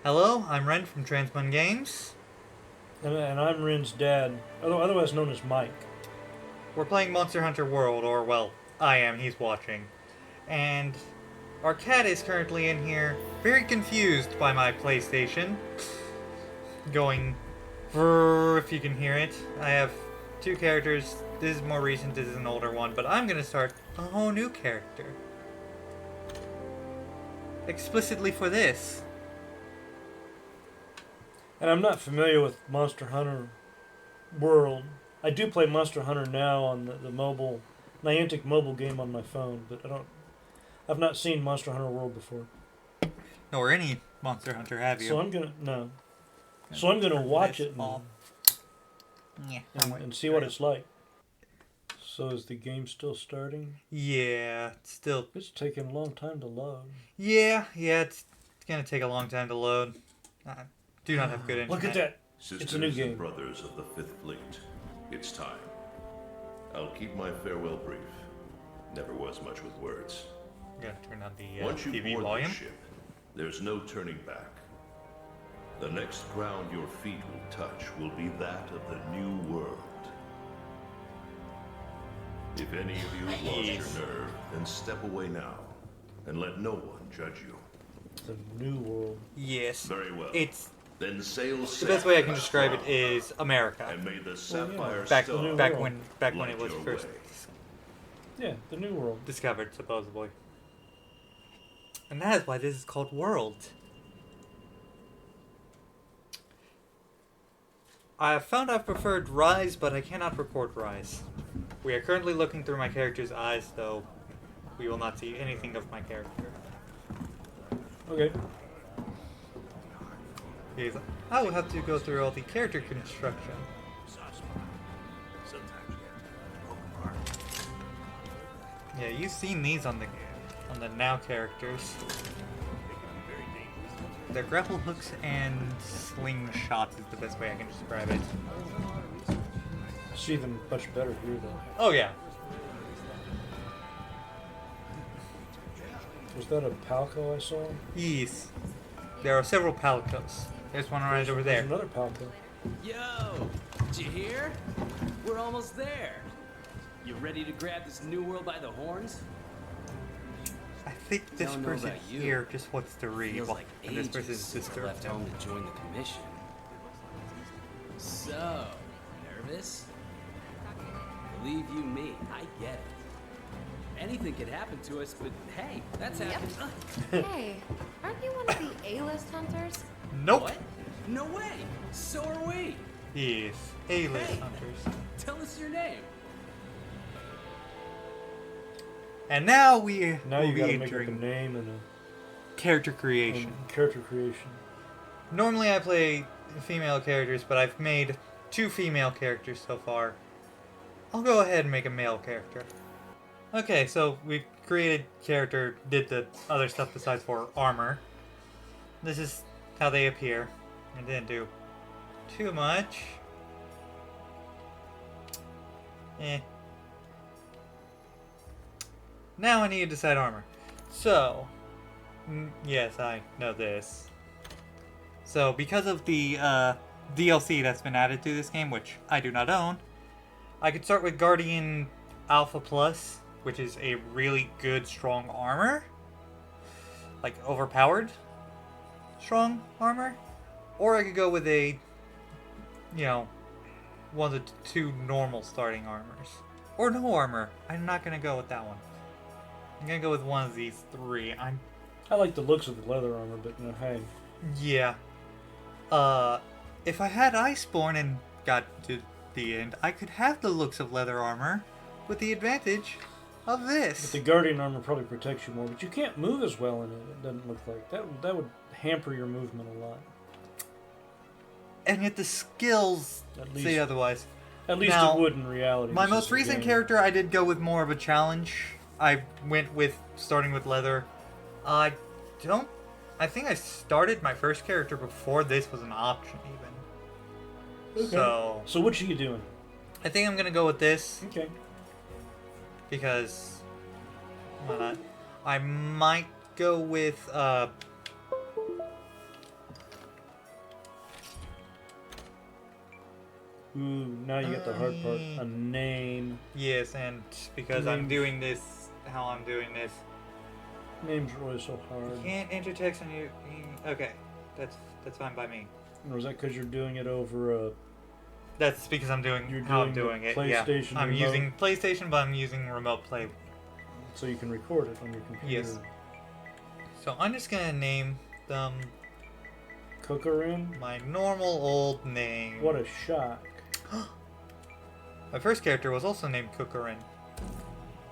Hello, I'm Ren from Transmun Games. And I'm Ren's dad, otherwise known as Mike. We're playing Monster Hunter World, or well, I am, he's watching. And our cat is currently in here, very confused by my PlayStation. Going, if you can hear it. I have two characters. This is more recent, this is an older one, but I'm gonna start a whole new character. Explicitly for this. And I'm not familiar with Monster Hunter World. I do play Monster Hunter now on the mobile, Niantic mobile game on my phone, but I've not seen Monster Hunter World before. Nor any Monster Hunter, have you? So I'm gonna watch it and see what it's like. So is the game still starting? Yeah, It's taking a long time to load. Yeah, it's gonna take a long time to load. I do not have good internet. Look at that! Sisters It's a new game. and brothers of the Fifth Fleet, it's time. I'll keep my farewell brief. Never was much with words. I'm gonna turn on the Once you TV board volume. the ship, there's no turning back. The next ground your feet will touch will be that of the new world. If any of you have lost your nerve, then step away now, and let no one judge you. The new world. Yes. Very well. It's Then sail the safe best way I can and describe it strong, is America. and may the sapphire Back star world. when light it was your first way. Yeah, the new world. discovered, supposedly. And that is why this is called World. I have found I've preferred Rise, but I cannot record Rise. We are currently looking through my character's eyes, though we will not see anything of my character. Okay. Because I will have to go through all the character construction. Yeah, you've seen these on the now characters. Their grapple hooks and slingshots is the best way I can describe it. I see them much better here, though. Oh yeah. Was that a Palco I saw? Yes. There are several palicos. There's one right over There's there. another Palco. Yo, did you hear? We're almost there. You ready to grab this new world by the horns? I think this Don't know person about you. here just wants to read, Feels like and this ages person is since I disturbed left him. home to join the commission. So, nervous? Believe you me, I get it. Anything could happen to us, but hey, that's Yep. happened. Hey, aren't you one of the A-list hunters? Nope. What? No way. So are we. Yes. A-list Hey. hunters. Tell us your name. And now we Now will you be gotta make up a entering name and character creation. a character creation. Normally I play female characters, but I've made 2 female characters so far. I'll go ahead and make a male character. Okay, so we created character, did the other stuff besides for armor. This is how they appear. I didn't do too much. Now I need to decide armor. So, yes, I know this. So, because of the DLC that's been added to this game, which I do not own, I could start with Guardian Alpha Plus, which is a really good, strong armor. Like, overpowered strong armor. Or I could go with a, one of the 2 normal starting armors. Or no armor. I'm not going to go with that one. I'm going to go with one of these 3. I like the looks of the leather armor, but no, hey. Yeah. If I had Iceborne and got to the end, I could have the looks of leather armor with the advantage of But this. the Guardian armor probably protects you more, but you can't move as well in it. It doesn't look like that would hamper your movement a lot. And yet the skills At say least- otherwmost. At least Now, it would in reality. My This most is a recent game. character, I did go with more of a challenge. I went with starting with leather. I think I started my first character before this was an option even. Okay. So, what are you doing? I think I'm gonna go with this Okay. because why not? I might go with Ooh, now you got the hard part. A name. Yes, and because I'm Names. doing this, how I'm doing this, Names are always so hard. you can't enter text on your. Okay, that's fine by me. Or is that because you're doing it over a... That's because I'm doing You're how I'm doing doing the it. Yeah, PlayStation I'm remote? using PlayStation, but I'm using remote play. so you can record it on your computer? Yes. So I'm just gonna name them Kokorin? my normal old name. What a shock. My first character was also named Kukurin.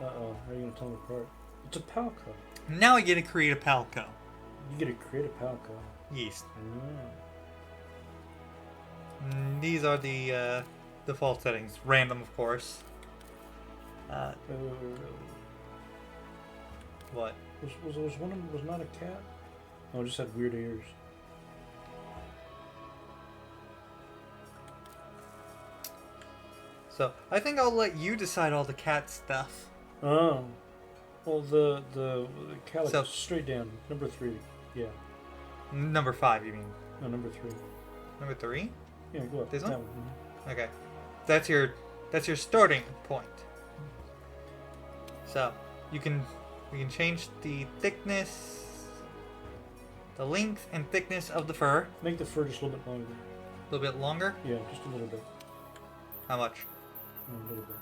Uh-oh, how are you going to tell them apart? It's a Palco. Now I get to create a Palco. You get to create a Palco. Yes. Mm. These are the default settings. Random, of course. What? Was one of them was not a cat? Oh, it just had weird ears. So I think I'll let you decide all the cat stuff. Oh. Well, the calico, So- straight down. Number 3. Yeah. Number 5, you mean? No, number 3. Number 3? Yeah, go up. This That one? Mhm. Okay. That's your starting point. So we can change the thickness, the length and thickness of the fur Make the fur just a little bit longer. a little bit longer. Yeah, just a little bit. How much? A little bit.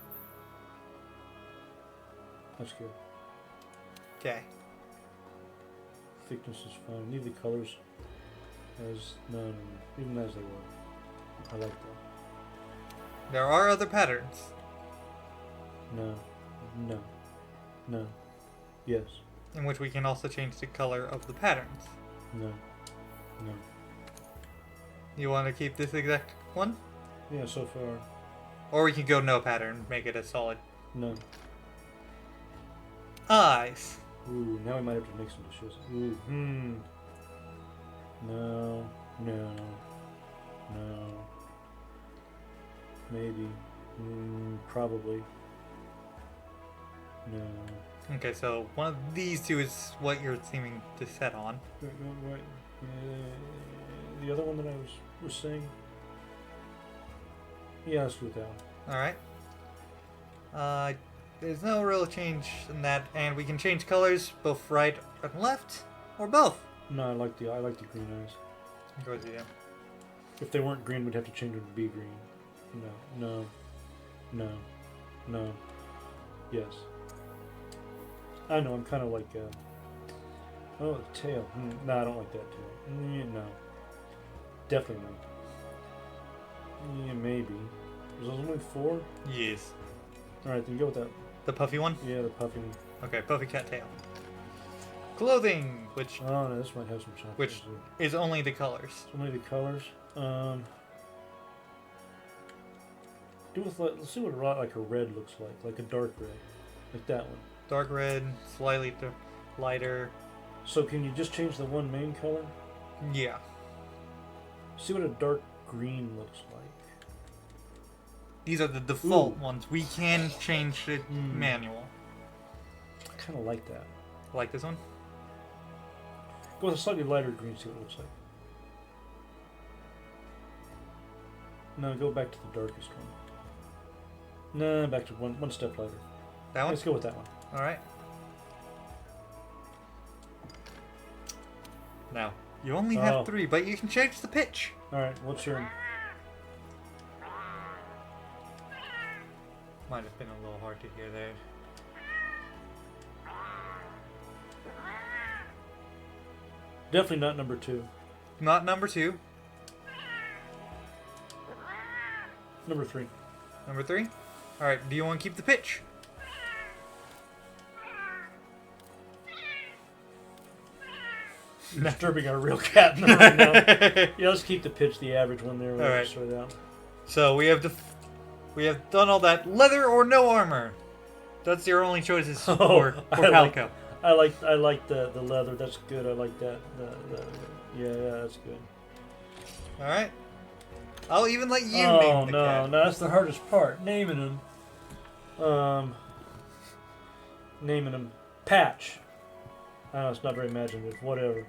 That's good. Okay. Thickness is fine. Leave the colors as none, even as they were. I like that. There are other patterns. No. No. No. Yes. In which we can also change the color of the patterns. No. No. You want to keep this exact one? Yeah, so far. Or we can go no pattern, make it a solid. No. Eyes. Ooh, now we might have to make some dishes. Ooh, No. No. No. Maybe. Probably. No. Okay, so one of these two is what you're seeming to set on. Wait. The other one that I was saying? Yeah, let's do that one. Alright. There's no real change in that, and we can change colors both right and left, or both. No, I like the green eyes. Go with you. If they weren't green, we'd have to change them to be green. No. Yes. I know, I'm kind of like, oh, the tail. No, I don't like that tail. No. Definitely no. Yeah, maybe. Was those only 4? Yes. Alright, then go with that. The puffy one? Yeah, the puffy one. Okay, puffy cat tail. Clothing, which Oh, no, this might have some chocolate. Which- is only the colors. So many of the colors. Let's see what like a red looks like a dark red, like that one. Dark red, slightly lighter. So can you just change the one main color? Yeah. See what a dark green looks like. These are the default Ooh. ones. We can change it manual. I kind of like that. Like this one? Go with a slightly lighter green. See what it looks like. No, go back to the darkest one. No, back to one step lighter. That one? Let's go with that one. Alright. Now, you only Oh. have 3, but you can change the pitch. All right, what's your? Might have been a little hard to hear there. Definitely not number 2. Not number 2. Number 3. Number 3? Alright, do you want to keep the pitch? You're disturbing our real cat in the room now. Yeah, let's keep the pitch the average one there. We'll Alright. sort it out. So we have done all that. Leather or no armor? That's your only choices for I Palico. I like the leather. That's good. I like that. Yeah, that's good. Alright. I'll even let you Oh name the no, cat. no, that's the hardest part. Naming them. Naming them. Patch. I know it's not very imaginative. Whatever.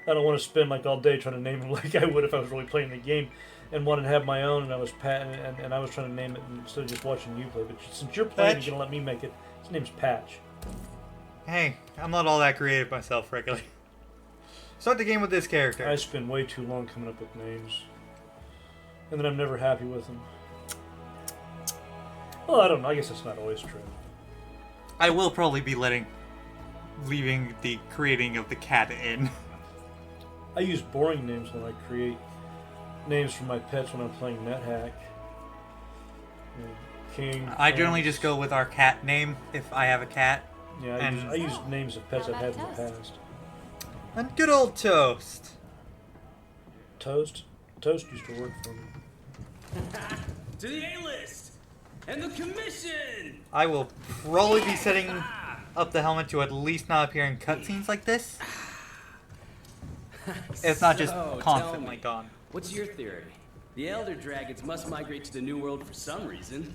I don't want to spend like all day trying to name him like I would if I was really playing the game, and wanted to have my own. And I was and I was trying to name it instead of just watching you play. But since you're playing, Patch. you're gonna let me make it. His name's Patch. Hey, I'm not all that creative myself, regularly. Start the game with this character. I spend way too long coming up with names, and then I'm never happy with them. Well, I don't know. I guess that's not always true. I will probably be leaving the creating of the cat in. I use boring names when I create names for my pets when I'm playing NetHack. You know, King. I generally Prince. just go with our cat name if I have a cat. Yeah, and- I use names of pets How I've had in about the Toast? past. And good old Toast. Toast used to work for me. To the A-list and the commission. I will probably be setting up the helmet to at least not appear in cutscenes like this. It's not just So, constantly tell me, gone. What's your theory? The Elder Dragons must migrate to the New World for some reason.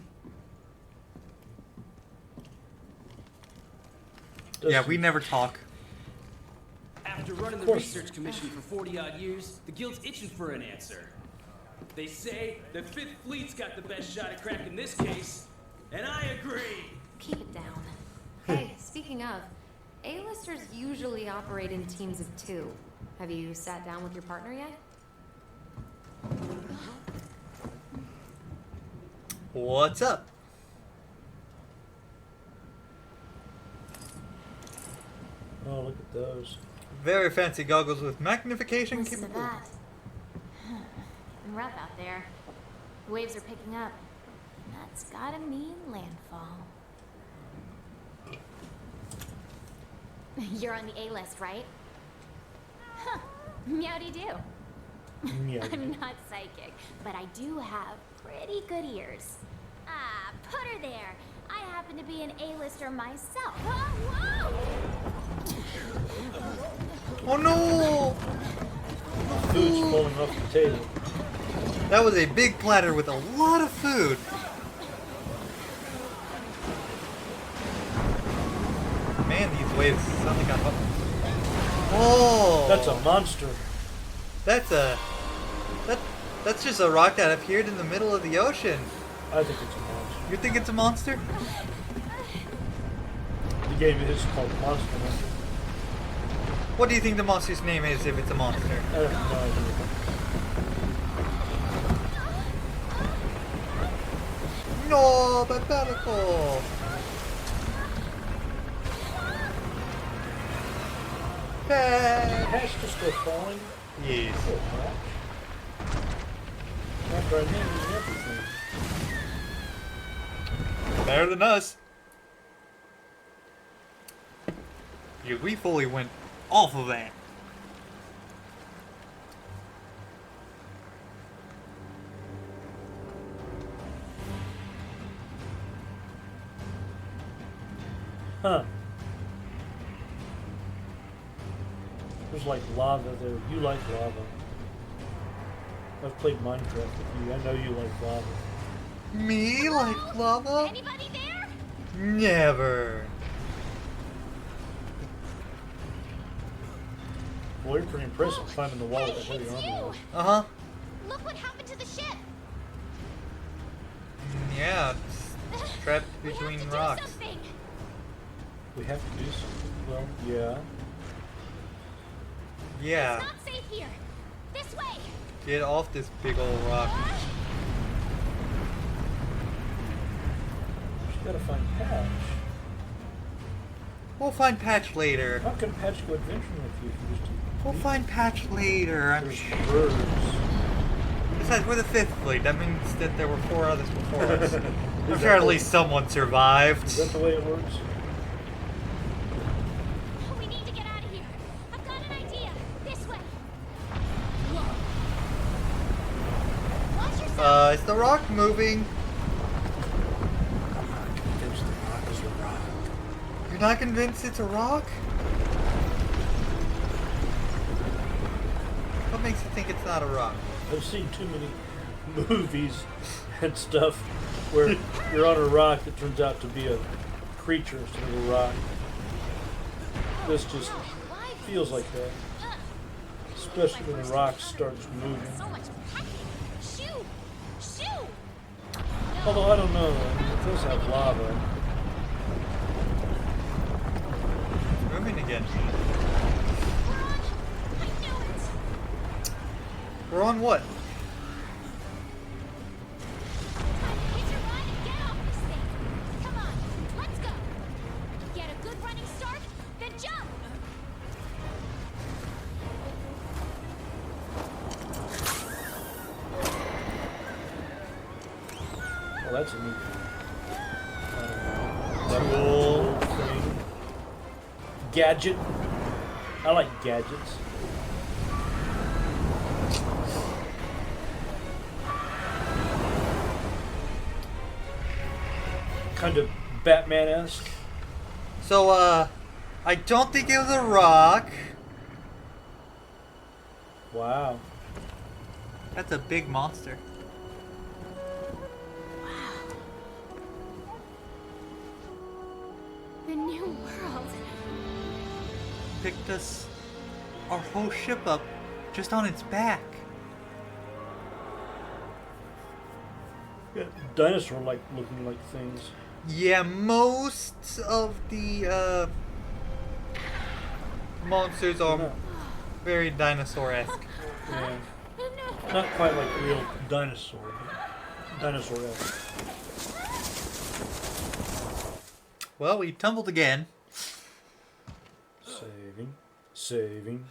Yeah, we never talk. After running the course. research commission for 40-odd years, the guild's itching for an answer. They say the Fifth Fleet's got the best shot at cracking this case, and I agree. Keep it down. Hey, speaking of, A-listers usually operate in teams of 2. Have you sat down with your partner yet? What's up? Oh, look at those. Very fancy goggles with magnification Listen to capability. that. And rough out there. The waves are picking up. And that's gotta mean landfall. You're on the A list, right? Huh. Meowdy do. Yeah. I'm not psychic, but I do have pretty good ears. Ah, put her there. I happen to be an A-lister myself. Whoa, whoa! Oh no! Food's falling off the table. That was a big platter with a lot of food. Man, these waves suddenly got up. Oh! That's a monster. That's just a rock that appeared in the middle of the ocean. I think it's a monster. You think it's a monster? The game is called Monster Hunter. What do you think the monster's name is if it's a monster? I have no idea. No, Babelico! Patch! Patch just still falling. Yes. Poor Patch. After I named him everything. Better than us. Yeah, we fully went off of that. Huh. There's like lava there. You like lava. I've played Minecraft with you. I know you like lava. Me like lava? Anybody there? Never. Boy, you're pretty impressive climbing the wall with that Hey, heavy it's armor. you! Uh-huh. Look what happened to the ship! Yeah, it's trapped We have between to do rocks. something. We have to do something. Well, yeah. Yeah, It's not safe here. This way. get off this big old rock. Just gotta find Patch. We'll find Patch later. How can Patch go adventuring with you if you just We'll find Patch later, I'm There's sure. birds. Besides, we're the fifth fleet. That means that there were 4 others before us. I'm Is sure that at the- least someone survived. Is that the way it works? We need to get out of here. I've got an idea. This way. Watch yourself. Is the rock moving? There's the rock is the rock. You're not convinced it's a rock? What makes you think it's not a rock? I've seen too many movies and stuff where you're on a rock that turns out to be a creature instead of a rock. This just feels like that. Especially when the rock starts moving. So much packing. Shoo! Shoo! Although I don't know, it does have lava. It's moving again. We're on. I knew it. We're on what? Time to hitch a ride and get off this thing. Come on, let's go. Get a good running start, then jump. Well, that's a neat cool thing. Gadget. I like gadgets. Kind of Batman-esque. So, I don't think it was a rock. Wow. That's a big monster. The new world. Picked us our whole ship up just on its back. Yeah, dinosaur-like looking like things. Yeah, most of the monsters are No. very dinosaur-esque. Yeah. No. Not quite like real dinosaur, but dinosaur-esque. Well, we tumbled again. Saving. Saving.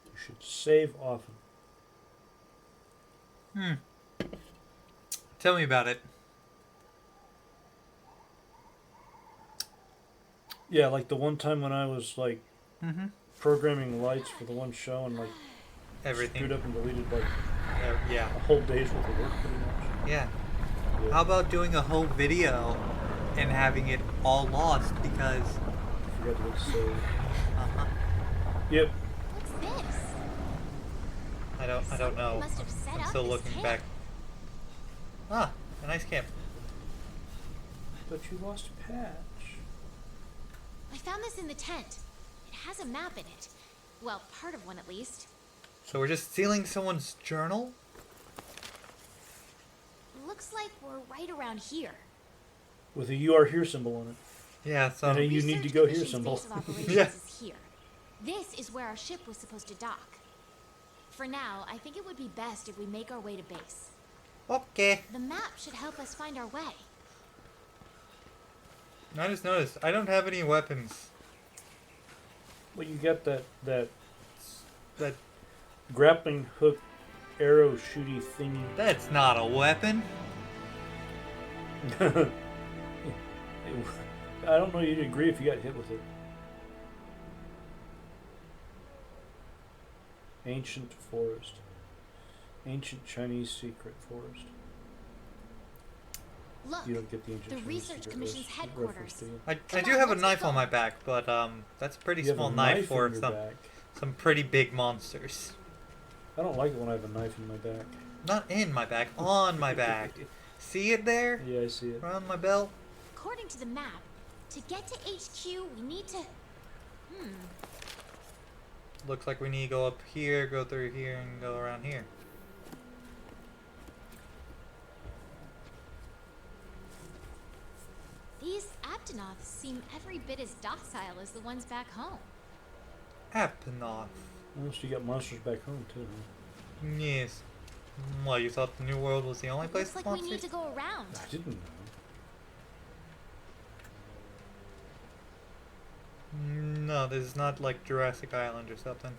You should save often. Tell me about it. Yeah, like the one time when I was like Mm-hmm. programming lights for the one show and like Everything. screwed up and deleted like Yeah. a whole day's worth of work pretty much. Yeah. Yeah. How about doing a whole video and having it all lost because... Forgot to hit save. Uh-huh. Yep. What's this? I don't Someone know. must have set I'm up still this looking camp. back. Ah, a nice camp. But you lost a patch. I found this in the tent. It has a map in it. Well, part of one at least. So we're just stealing someone's journal? Looks like we're right around here. With a "You are here" symbol on it. Yeah, so... And a "You need to go here" Research symbol. Base of Operations Yeah. is here. This is where our ship was supposed to dock. For now, I think it would be best if we make our way to base. Okay. The map should help us find our way. I just noticed, I don't have any weapons. Well, you got that That grappling hook arrow shooty thingy. That's not a weapon. I don't know. You'd agree if you got hit with it. Ancient forest. Ancient Chinese secret forest. Look, You don't get the ancient the Chinese Research secret Commission's reference, headquarters. do you? I Come do on, have a let's get knife on my going. back, but that's a pretty You have small a knife in for your some back. pretty big monsters. I don't like it when I have a knife in my back. Not in my back, on my back. See it there? Yeah, I see it. Around my belt? According to the map, to get to HQ, we need to... Looks like we need to go up here, go through here, and go around here. These Aptonoths seem every bit as docile as the ones back home. Aptonoth. Unless you got monsters back home too. Huh? Yes. What, you thought the New World was the only place Looks with like we need monsters? to go around. I didn't know. No, this is not like Jurassic Island or something.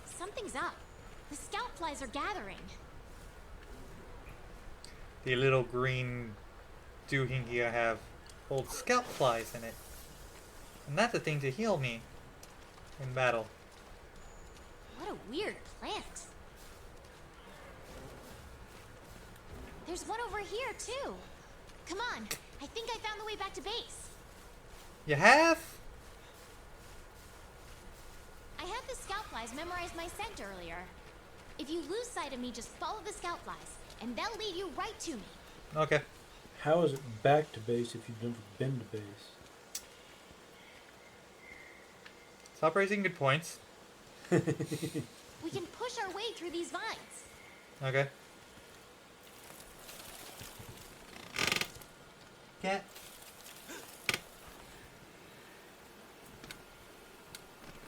Something's up. The scout flies are gathering. The little green doohickey I have hold scalp flies in it. And that's a thing to heal me in battle. What a weird plant. There's one over here, too. Come on. I think I found the way back to base. You have? I have the scout flies memorized my scent earlier. If you lose sight of me, just follow the scout flies, and they'll lead you right to me. Okay. How is it back to base if you've never been to base? Stop raising good points. We can push our way through these vines. Okay. Cat.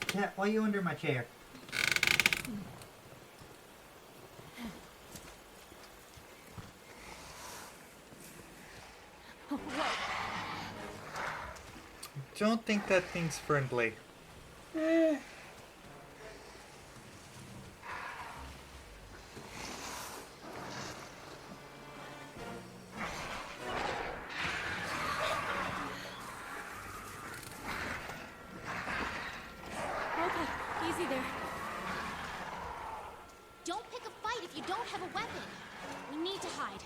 Cat, why are you under my chair? Don't think that thing's friendly. Okay, easy there. Don't pick a fight if you don't have a weapon. We need to hide.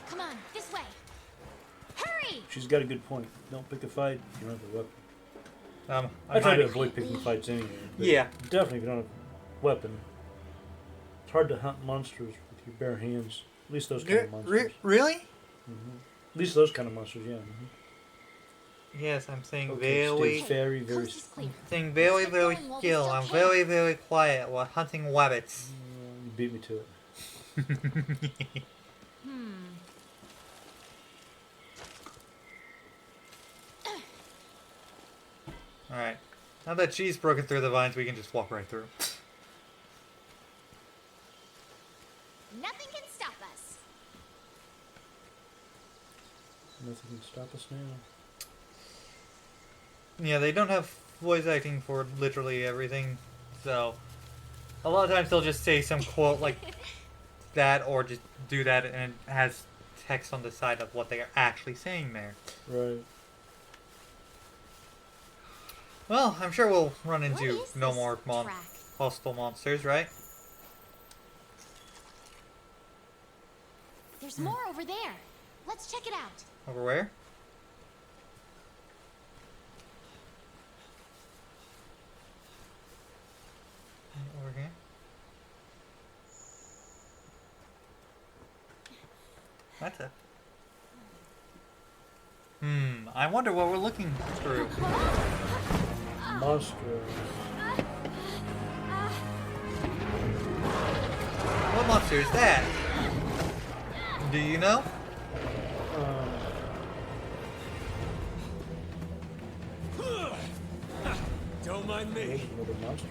Come on, this way. Hurry! She's got a good point. Don't pick a fight if you don't have a weapon. I I'm try to hiding. avoid picking fights anyway. But Yeah. definitely if you don't have a weapon. It's hard to hunt monsters with your bare hands. At least those kind of monsters. Really? At least those kind of monsters, yeah. Yes, I'm saying Okay, very, stay very, very. Coast is clear. saying very, Keep very going while we still. still I'm can. very, very quiet while hunting rabbits. You beat me to it. Alright. Now that she's broken through the vines, we can just walk right through. Nothing can stop us. Nothing can stop us now. Yeah, they don't have voice acting for literally everything, so a lot of times they'll just say some quote like that or just do that and it has text on the side of what they are actually saying there. Right. Well, I'm sure we'll run What into is no this more track? hostile monsters, right? There's more over there. Let's check it out. Over where? Over here? That's a... I wonder what we're looking through. Monster. What monster is that? Do you know? Um, Don't mind there's me. another monster.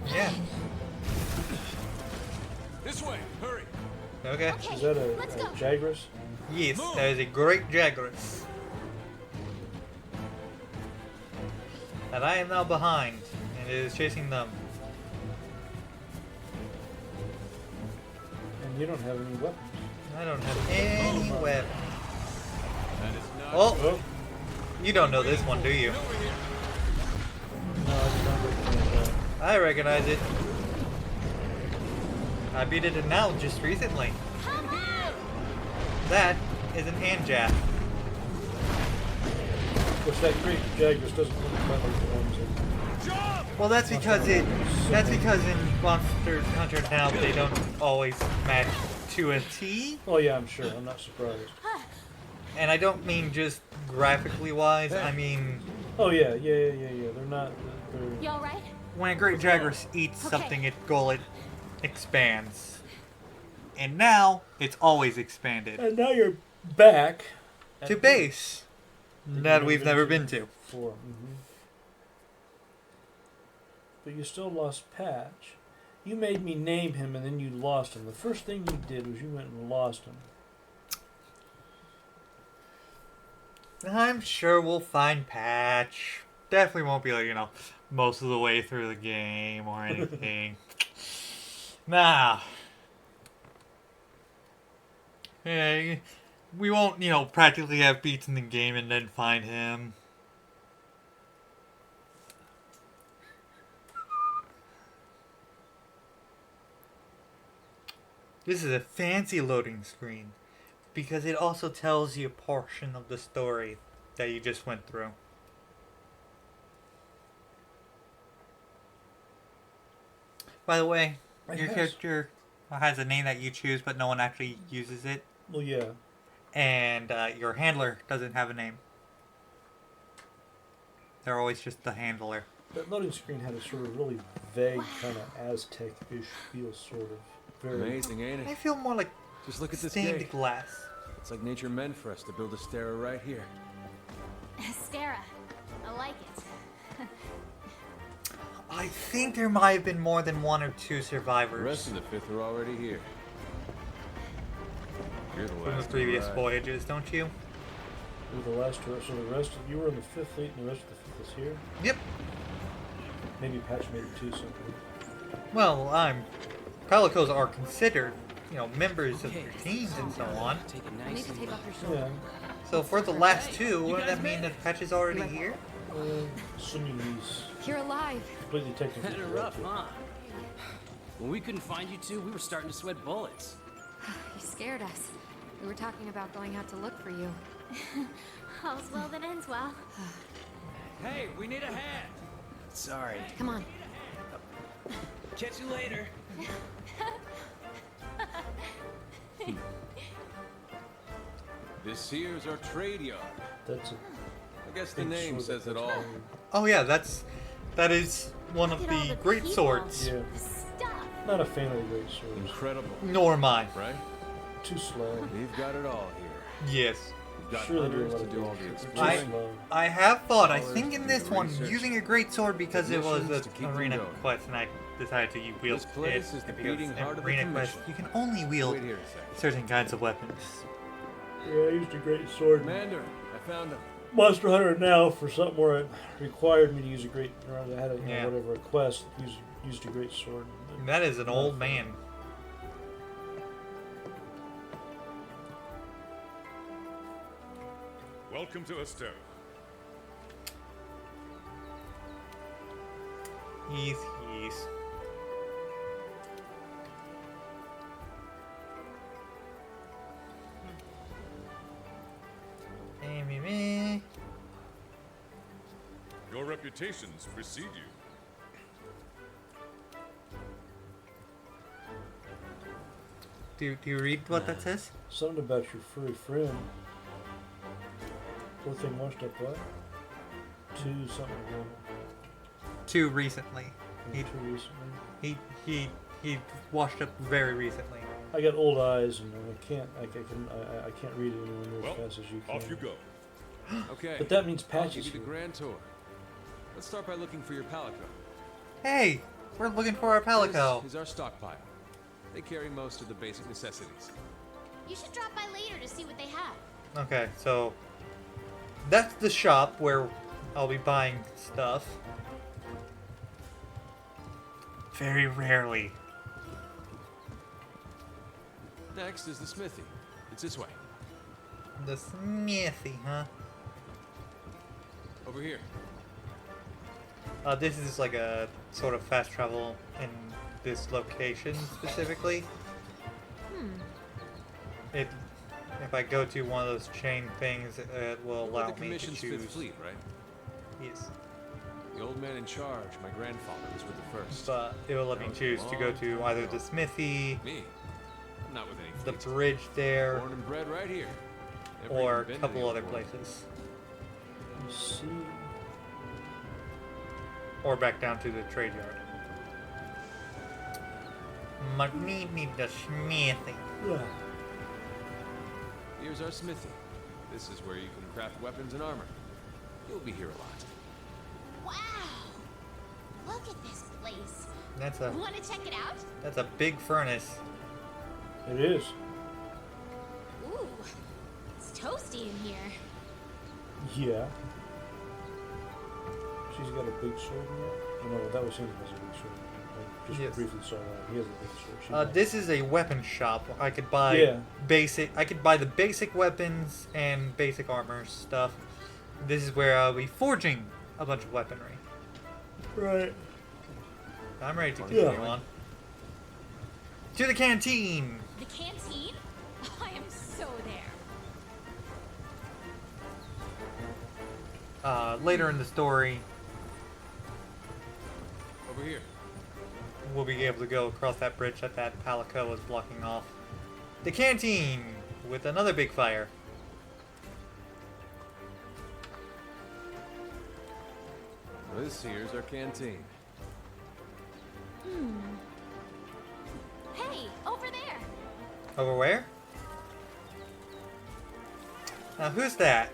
Yeah. This way, hurry. Okay. Okay, Is that let's a go. Jagras? Yes, that is a great Jagras. And I am now behind, and it is chasing them. And you don't have any weapons. I don't have any weapons. That is not. Oh, Oh, you don't know this one, do you? Over here. no, I did not recognize that. I recognize it. I beat it now just recently. Come on! That is an Anjat. Which that great Jagras doesn't look quite like the ones in... Jump! Well, that's because in Monster Hunter now they don't always match to a T. Oh yeah, I'm sure. I'm not surprised. And I don't mean just graphically wise. I mean Oh yeah. They're not... They're... You alright? when a great Jagras eats Okay. something, it expands. And now it's always expanded And now you're back at to base that we've never been to. Before. But you still lost Patch. You made me name him and then you lost him. The first thing you did was you went and lost him. I'm sure we'll find Patch. Definitely won't be like, most of the way through the game or anything. Nah. Yeah, we won't, practically have beats in the game and then find him. This is a fancy loading screen because it also tells you a portion of the story that you just went through. By the way, It your has. character has a name that you choose, but no one actually uses it. Well, yeah. And your handler doesn't have a name. They're always just the handler. That loading screen had a sort of really vague kind of Aztec-ish feel, sort of. Very. Amazing, ain't I it? feel more like Just look at this stained gate. glass. It's like nature meant for us to build a stair right here. Stara. I like it. I think there might have been more than one or two The survivors rest of the fifth are already here. You're the from the last to previous arrive. voyages, don't you? You were the last to. So the rest of you were in the fifth fleet, and the rest of the fifth is here. Yep. Maybe Patch made it too simple. Well, Palicos are considered, members of their teams and so on. Take it You need nice to and tape up your shoulder. Yeah. So for the last two, You wouldn't guys that mean made that Patch is already here? Assuming he's You're alive. completely technically Kinda rough, correct. huh? When we couldn't find you two, we were starting to sweat bullets. You scared us. We were talking about going out to look for you. All's well that ends well. Hey, we need a hand. Sorry. Come on. Catch you later. This here's our trade yard. That's a I guess the big name sword says it that's all. very- Oh yeah, that is one of Look at all the the great people. swords. Yeah. The stuff. Not a fan of the great swords. Incredible, Nor am I. right? Too slow. We've got it all here. Yes. We've got Sure, they do a hunters lot to of do all the things. exploring. I- Too slow. I have thought, I Scholars think in do this the one, research. using a great sword because it was Technicians to keep an them arena going. quest, and I decided to wield This place it is the because beating in heart of the arena quest commission. you can only wield Wait here a second. certain kinds of weapons. Yeah, I used a great sword. Commander, I found him. Monster Hunter now for something where it required me to use a great, or I had a Yeah. whatever a quest, used a great sword. That is an old man. Welcome to Estero. He's. Me. Your reputations precede you. Do you read what that says? Something about your furry friend. Poor thing washed up what? Two something ago. Too recently. Too He recently. he washed up very recently. I got old eyes and I can't read it anywhere near Well, as fast as you can. off you go. Okay. But that means I'll Patch give is you the here. grand tour. Let's start by looking for your Palico. Hey, we're looking for our Palico. This is our stockpile. They carry most of the basic necessities. You should drop by later to see what they have. Okay, so that's the shop where I'll be buying stuff. Very rarely. Next is the smithy. It's this way. The smithy, huh? Over here. This is like a sort of fast travel in this location specifically. If I go to one of those chain things, it will We're allow the me to Commission's choose. Fifth Fleet, right? Yes, The old man in charge, my grandfather, was with the first. but it will let me choose to go to either the smithy, Me? I'm not with any the fleets. bridge there, Born and bred right here. Never or even a been to couple the other old world. places, You see, or back down to the trade yard. Magni need the smithy. yeah. Here's our smithy. This is where you can craft weapons and armor. You'll be here a lot. Wow! Look at this place. That's a Want to check it out? that's a big furnace. It is. Ooh, it's toasty in here. Yeah. She's got a big sword in there. Oh, no, that was him who has a big sword. I just Yes. briefly saw that. He has a big sword. She doesn't. This is a weapon shop. I could buy Yeah. I could buy the basic weapons and basic armor stuff. This is where I'll be forging a bunch of weaponry. Right. I'm ready to continue Yeah. on. To the canteen! The canteen? I am so there. Later in the story, Over here. we'll be able to go across that bridge that Palico is blocking off. The canteen with another big fire. This here's our canteen. Hey, over there! Over where? Now who's that?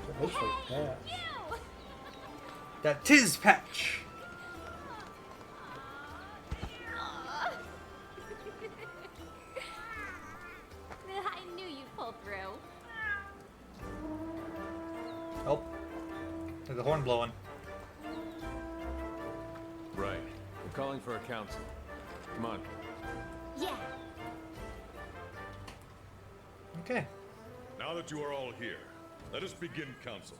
It looks like that. You! That Tiz Patch. Aw. I knew you'd pull through. Oh, there's a horn blowing. Right. We're calling for a council. Come on. Yeah. Okay. Now that you are all here, let us begin council.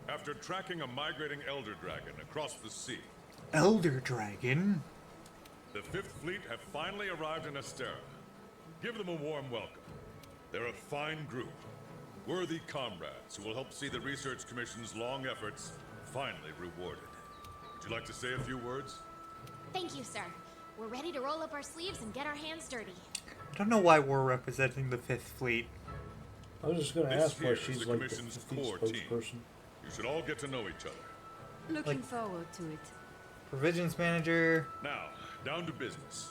After tracking a migrating Elder Dragon across the sea, Elder Dragon? the Fifth Fleet have finally arrived in Astera. Give them a warm welcome. They're a fine group, worthy comrades who will help see the Research Commission's long efforts finally rewarded. Would you like to say a few words? Thank you, sir. We're ready to roll up our sleeves and get our hands dirty. I don't know why we're representing the Fifth Fleet. I was just going to This ask why here is she's the like the Commission's fleet core team. spokesperson. You should all get to know each other. Looking forward to it. Provisions Manager. Now, down to business.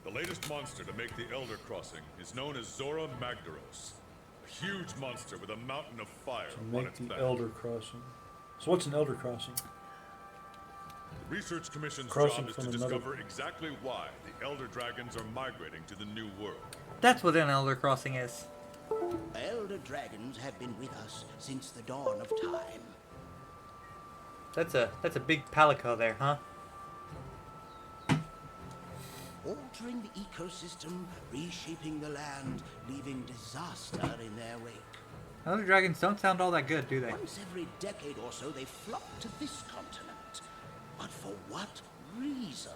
The latest monster to make the Elder Crossing is known as Zora Magdaros. A huge monster with a mountain of fire To on make its the back. Elder Crossing. So what's an Elder Crossing? The Research Commission's Crossing job is to from another- discover exactly why the Elder Dragons are migrating to the New World. That's what an Elder Crossing is. Elder dragons have been with us since the dawn of time. That's a big Palico there, huh? Altering the ecosystem, reshaping the land, leaving disaster in their wake. Elder Dragons don't sound all that good, do they? Once every decade or so, they flock to this continent. But for what reason?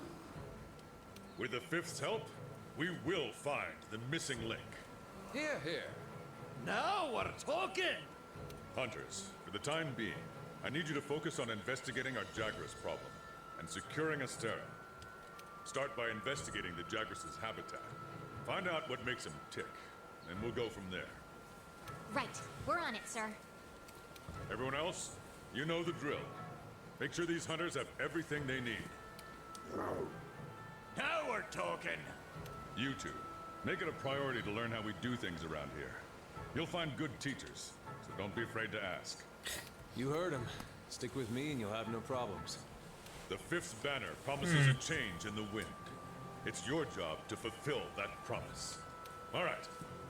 With the Fifth's help, we will find the missing link. Here, here. Now we're talking! Hunters, for the time being, I need you to focus on investigating our Jagras problem and securing Astera. Start by investigating the Jagras' habitat. Find out what makes them tick, and we'll go from there. Right. We're on it, sir. Everyone else, you know the drill. Make sure these hunters have everything they need. Now we're talking! You two, make it a priority to learn how we do things around here. You'll find good teachers, so don't be afraid to ask. You heard him. Stick with me and you'll have no problems. The Fifth's banner promises a change in the wind. It's your job to fulfill that promise. All right,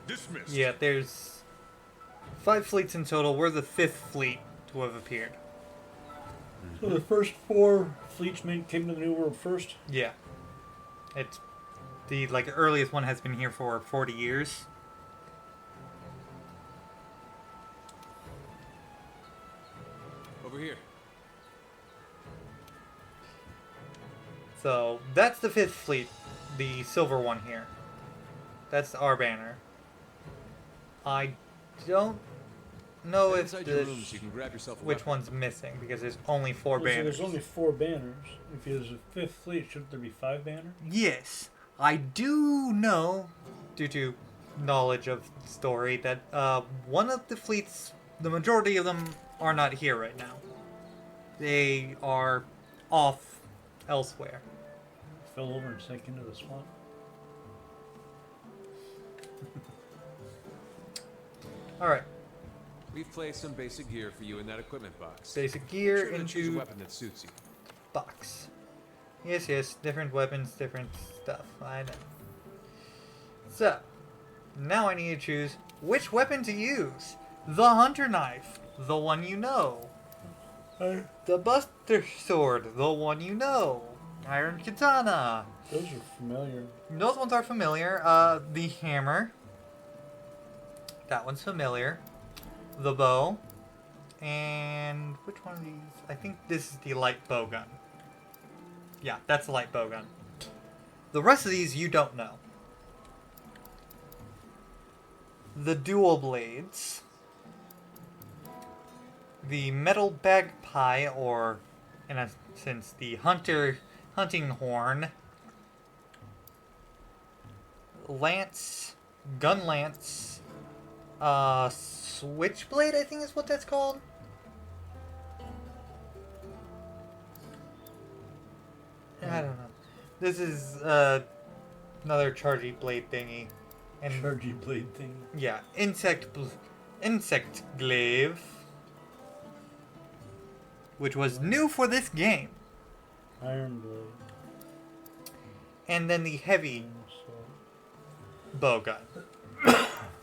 dismissed. Yeah, there's 5 fleets in total. We're the 5th fleet to have appeared. So the first 4 fleets came to the New World first? Yeah. It's the earliest one has been here for 40 years. Over here. So that's the 5th fleet, the silver one here. That's our banner. I don't know Head if inside your the room so you can grab yourself a which weapon. one's missing because there's only 4 So banners. there's only 4 banners. If there's a 5th fleet, shouldn't there be 5 banners? Yes, I do know, due to knowledge of the story, that one of the fleets, the majority of them, are not here right now. They are off elsewhere. Fell over and sank into the swamp. Alright, We've placed some basic gear for you in that equipment box. basic Make gear sure to choose a into weapon that suits you. box. Yes, different weapons, different stuff. I know. So, now I need to choose which weapon to use. The hunter knife, the one you know. The buster sword, the one you know. Iron katana. Those are familiar. Those ones are familiar. The hammer. That one's familiar. The bow. And which one of these? I think this is the light bow gun. Yeah, that's the light bow gun. The rest of these you don't know. The dual blades. The metal bagpie, or in a since the hunting horn, lance, gun lance, switchblade, I think is what that's called. I don't know. This is another chargy blade thingy, and Chargy blade thing. yeah, insect glaive, which was new for this game, Iron blade. and then the heavy So, bow gun.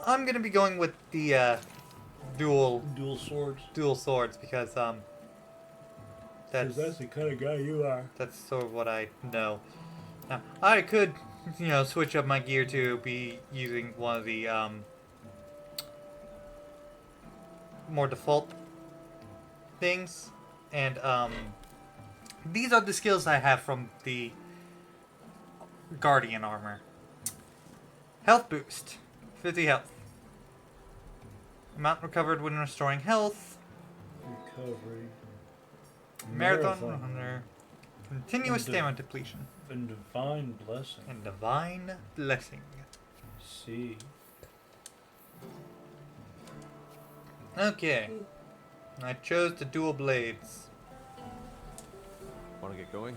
I'm gonna be going with the dual dual swords swords. because 'Cause that's the kind of guy you are. that's sort of what I know. Now, I could, switch up my gear to be using one of the more default things, and these are the skills I have from the Guardian armor. Health boost, 50 health. Amount recovered when restoring health. Recovery. Marathon runner. Continuous And stamina depletion. And divine blessing. And divine blessing. See. Okay. I chose the dual blades. Want to get going?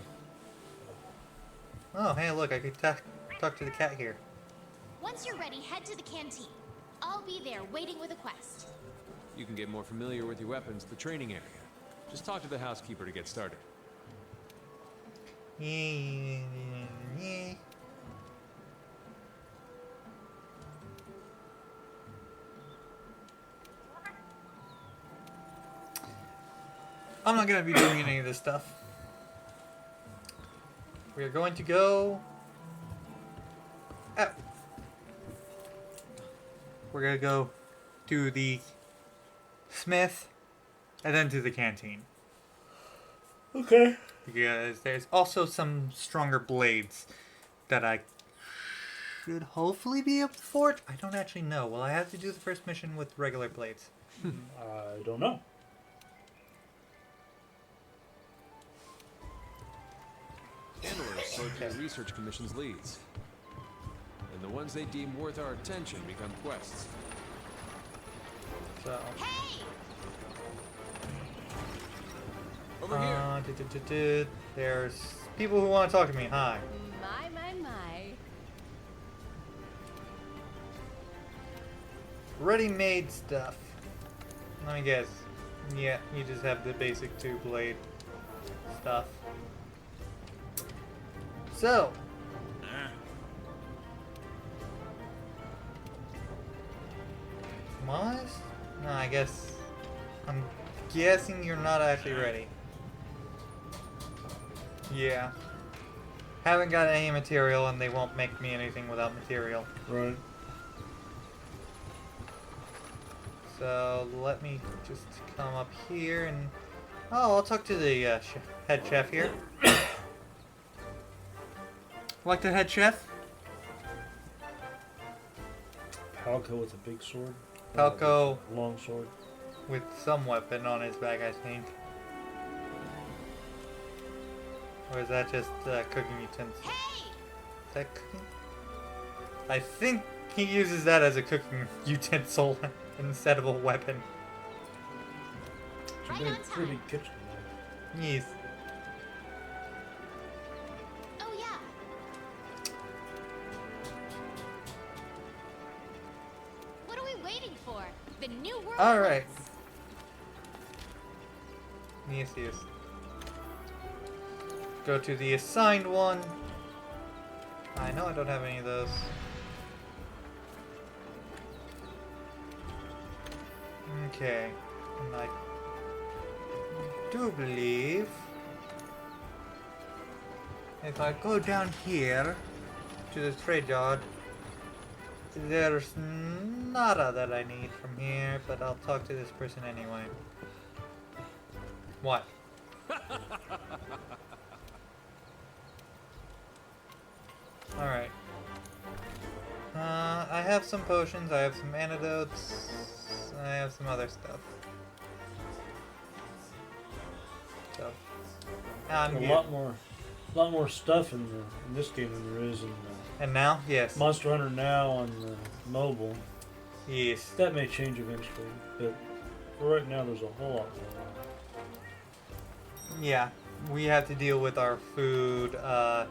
Oh, hey, look, I could talk to the cat here. Once you're ready, head to the canteen. I'll be there waiting with a quest. You can get more familiar with your weapons at the training area. Just talk to the housekeeper to get started. Yeah. I'm not gonna be doing any of this stuff. We are going to go out. We're gonna go to the smith and then to the canteen. Okay. Because there's also some stronger blades that I should hopefully be able to forge. I don't actually know. Will I have to do the first mission with regular blades? I don't know. Handlers sort through the research commission's leads. And the ones they deem worth our attention become quests. So, Hey! Over here. There's people who want to talk to me. Hi. My. Ready-made stuff. Let me guess. Yeah, you just have the basic two-blade stuff. So. Maz? No, I guess. I'm guessing you're not actually ready. Yeah. Haven't got any material, and they won't make me anything without material. Right. So let me just come up here and... Oh, I'll talk to the head chef here. Like the head chef? Palco with a big sword. Palco Long sword. with some weapon on his back, I think. Or is that just cooking utensil? Hey! Is that cooking? I think he uses that as a cooking utensil instead of a weapon. It's Right a on pretty time. kitchen. Yes. Oh yeah. What are we waiting for? The new world. Alright. Yes, yes. Go to the assigned one. I know I don't have any of those. Okay. And I do believe if I go down here to the trade yard, there's nada that I need from here, but I'll talk to this person anyway. What? Alright. I have some potions, I have some antidotes, I have some other stuff. So, I'm a good. lot more stuff in this game than there is in And now, yes, Monster Hunter Now on the mobile. yes. That may change eventually, but for right now, there's a whole lot going on. Yeah, we have to deal with our food. I'm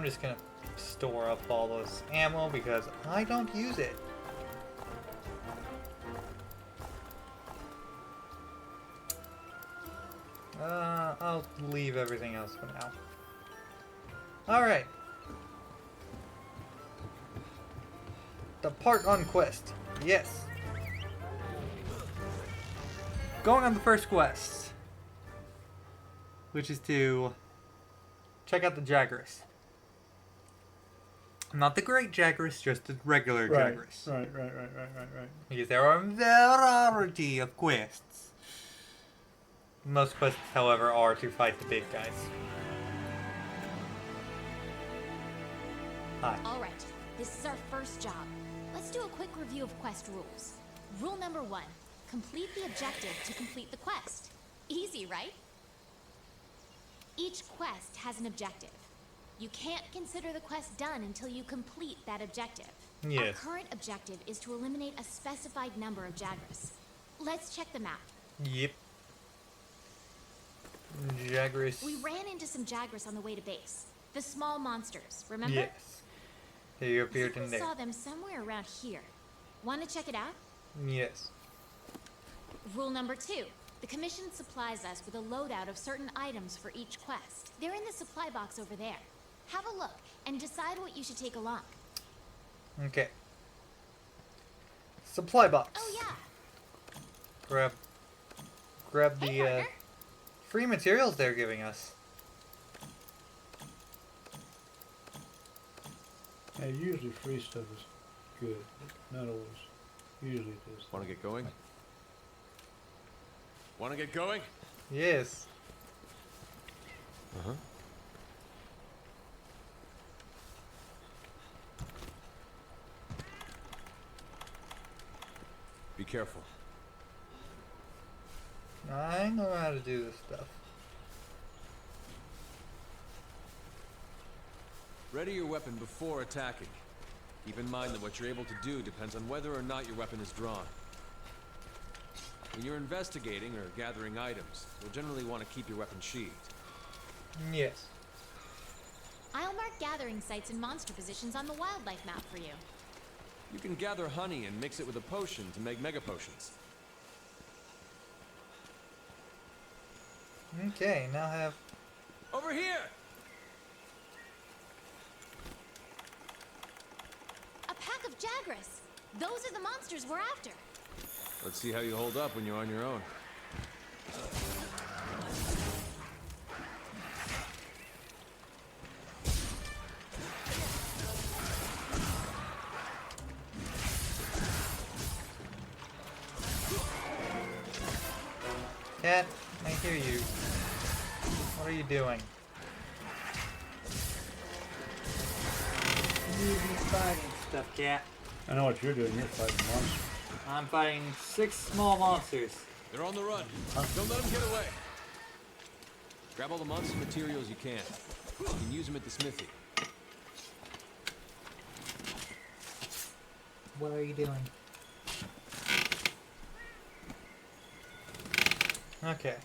just gonna store up all this ammo because I don't use it. I'll leave everything else for now. Alright. Depart on quest. Yes. Going on the first quest, which is to check out the Jagras. Not the Great Jagras, just the regular Jagras. Right. Because there are a variety of quests. Most quests, however, are to fight the big guys. Hi. Alright, this is our first job. Let's do a quick review of quest rules. Rule number 1. Complete the objective to complete the quest. Easy, right? Each quest has an objective. You can't consider the quest done until you complete that objective. Yes. Our current objective is to eliminate a specified number of Jagras. Let's check the map. Yep. Jagras. We ran into some Jagras on the way to base. The small monsters, remember? Yes. They appeared in We there. saw them somewhere around here. Want to check it out? Yes. Rule number 2. The Commission supplies us with a loadout of certain items for each quest. They're in the supply box over there. Have a look and decide what you should take along. Okay. Supply box. Oh yeah. Grab Hey, the partner. free materials they're giving us. Yeah, usually free stuff is good, but not always. Usually it is. Want to get going? Want to get going? Yes. Uh-huh. Be careful. I know how to do this stuff. Ready your weapon before attacking. Keep in mind that what you're able to do depends on whether or not your weapon is drawn. When you're investigating or gathering items, you'll generally want to keep your weapon sheathed. Yes. I'll mark gathering sites and monster positions on the wildlife map for you. You can gather honey and mix it with a potion to make mega potions. Okay, now have... Over here! A pack of Jagras. Those are the monsters we're after. Let's see how you hold up when you're on your own. Cat, I hear you. What are you doing? You be fighting stuff, Cat. I know what you're doing. You're fighting monsters. I'm fighting 6 small monsters. They're on the run. Don't let them get away. Grab all the monster materials you can. You can use them at the smithy. What are you doing? Okay.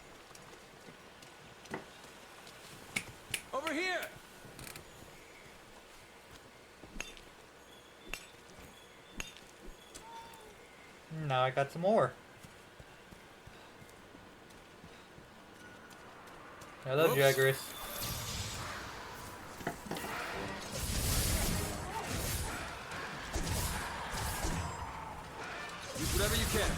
Over here! Now I got some more. Hello, Oops. Jagras. Use whatever you can.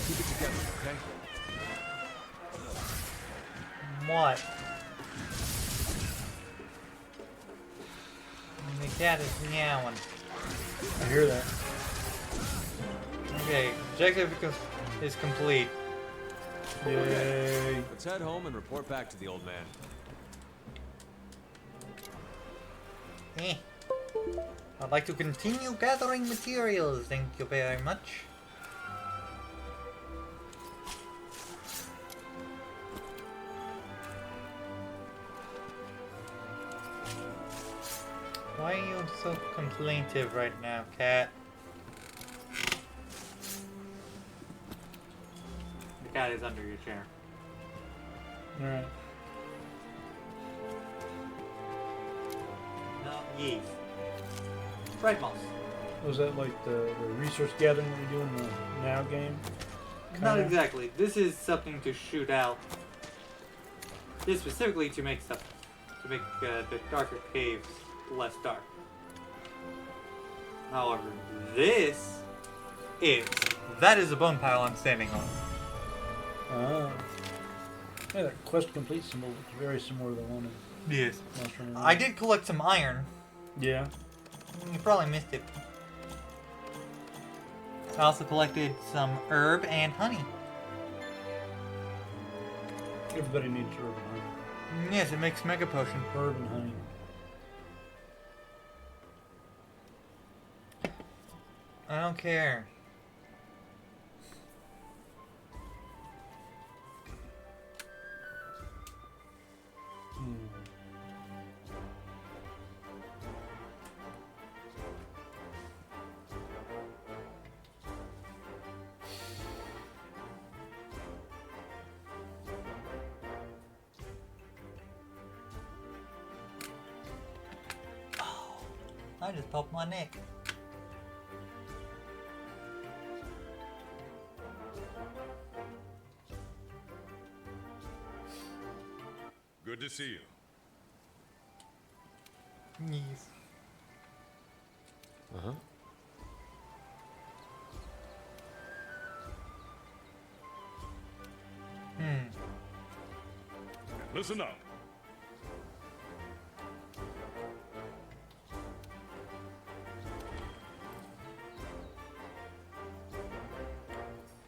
Keep it together, okay? What? The cat is meowing. I hear that. Okay, objective becomes is complete. Yay. Let's head home and report back to the old man. Eh. I'd like to continue gathering materials, thank you very much. Why are you so complaintive right now, cat? The cat is under your chair. Alright. No, yes. Right mouse. Was that like the resource gathering that we do in the Now game? Not Kinda? exactly. This is something to shoot out. This specifically to make stuff, to make the darker caves less dark. However, that is a bone pile I'm standing on. Ah. Yeah, that quest complete symbol looks very similar to the one in Yes. Monster Hunter. I did collect some iron. Yeah. You probably missed it. I also collected some herb and honey. Everybody needs herb and honey. Yes, it makes mega potion. Herb and honey. I don't care. I just popped my neck. Good to see you. Yes. Uh-huh. Listen up.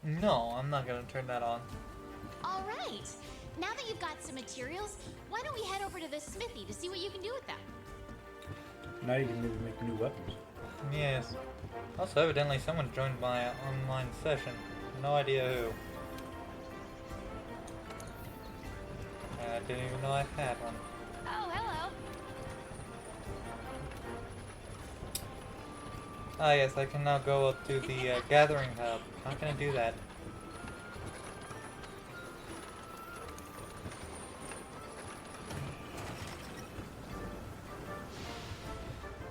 No, I'm not gonna turn that on. All right. Now that you've got some materials, why don't we head over to the smithy to see what you can do with them? Now you can maybe make new weapons. Yes. Also, evidently someone joined my online session. No idea who. I didn't even know I had one. Oh, hello. Ah yes, I can now go up to the gathering hub. How can I do that?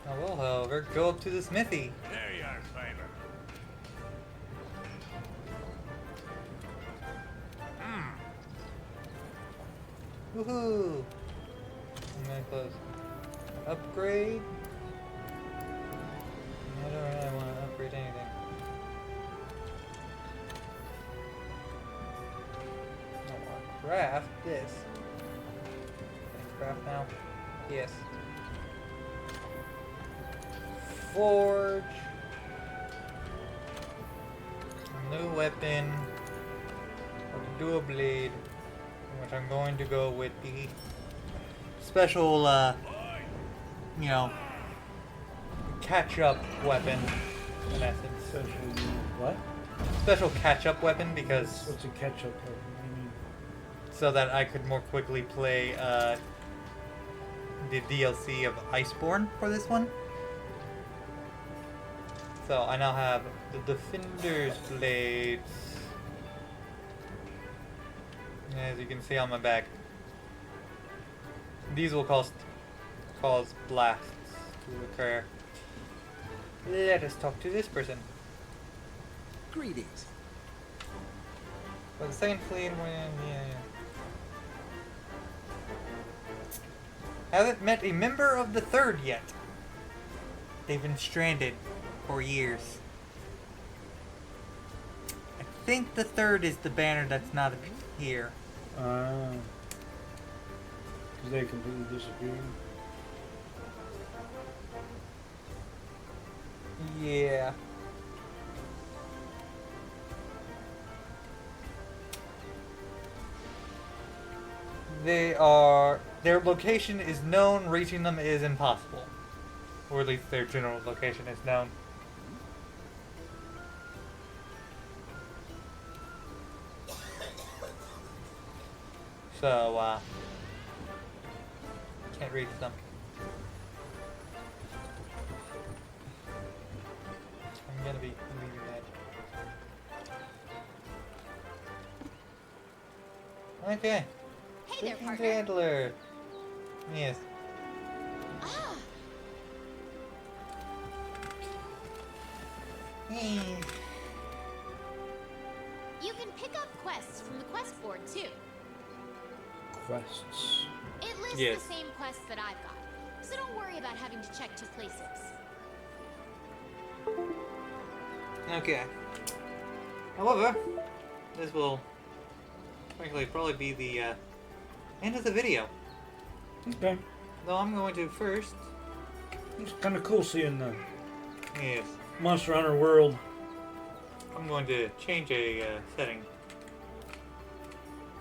I will, however, go up to the smithy. There you are, Slimer. Woohoo! I'm gonna close. Upgrade? I don't really want to upgrade anything. I want to craft this. Can I craft now? Yes. Forge. A new weapon. A dual blade. Which I'm going to go with the special, you know, catch-up weapon, in essence. Special what? Special catch-up weapon, because What's a catch-up weapon? What do you mean? so that I could more quickly play the DLC of Iceborne for this one. So I now have the Defender's Blades. As you can see on my back, these will cause blasts to occur. Let us talk to this person. Greetings. For the second fleet, yeah. Haven't met a member of the third yet. They've been stranded for years. I think the third is the banner that's not here. Because they completely disappeared. Yeah. Their location is known. Reaching them is impossible, or at least their general location is known. So, can't reach them. I'm gonna be leaving that. Okay. Hey there, Chicken partner. Handler. Yes. Ah, you can pick up quests from the quest board too. Quests. It lists Yes. the same quests that I've got, so don't worry about having to check two places. Okay. However, this will frankly probably be the end of the video. Okay. Though I'm going to first. It's kind of cool seeing the Yes. Monster Hunter world. I'm going to change a setting.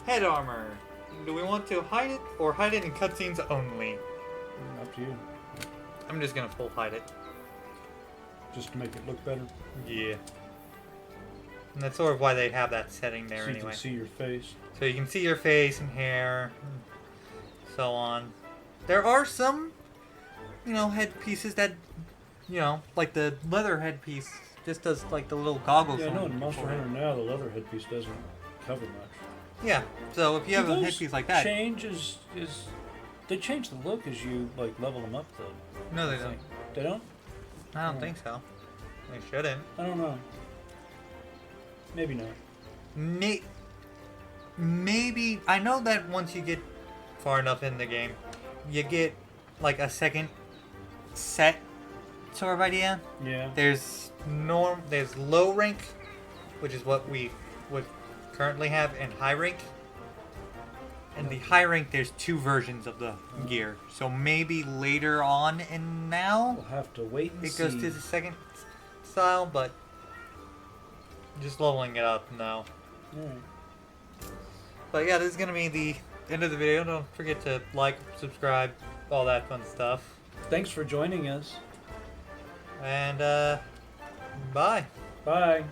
Head armor. Do we want to hide it or hide it in cutscenes only? Up to you. I'm just gonna full hide it. Just to make it look better. Yeah. And that's sort of why they have that setting there So you anyway. can see your face. So you can see your face and hair, so on. There are some, headpieces that, like the leather headpiece just does like the little goggles. Yeah, I know on in Monster for it. Hunter now the leather headpiece doesn't cover much. Yeah. So if you have Do a those headpiece like that, change is they change the look as you like level them up though. no, they I don't. think. They don't? I don't think so. They shouldn't. I don't know. Maybe not. Maybe I know that once you get far enough in the game, you get like a second set sort of idea. Yeah. There's low rank, which is what we would currently have, and high rank. In the high rank, there's two versions of the gear. So maybe later on and now We'll have to wait and it see. goes to the second style, but just leveling it up now. Alright. But yeah, this is gonna be the end of the video. Don't forget to like, subscribe, all that fun stuff. Thanks for joining us. And bye. Bye.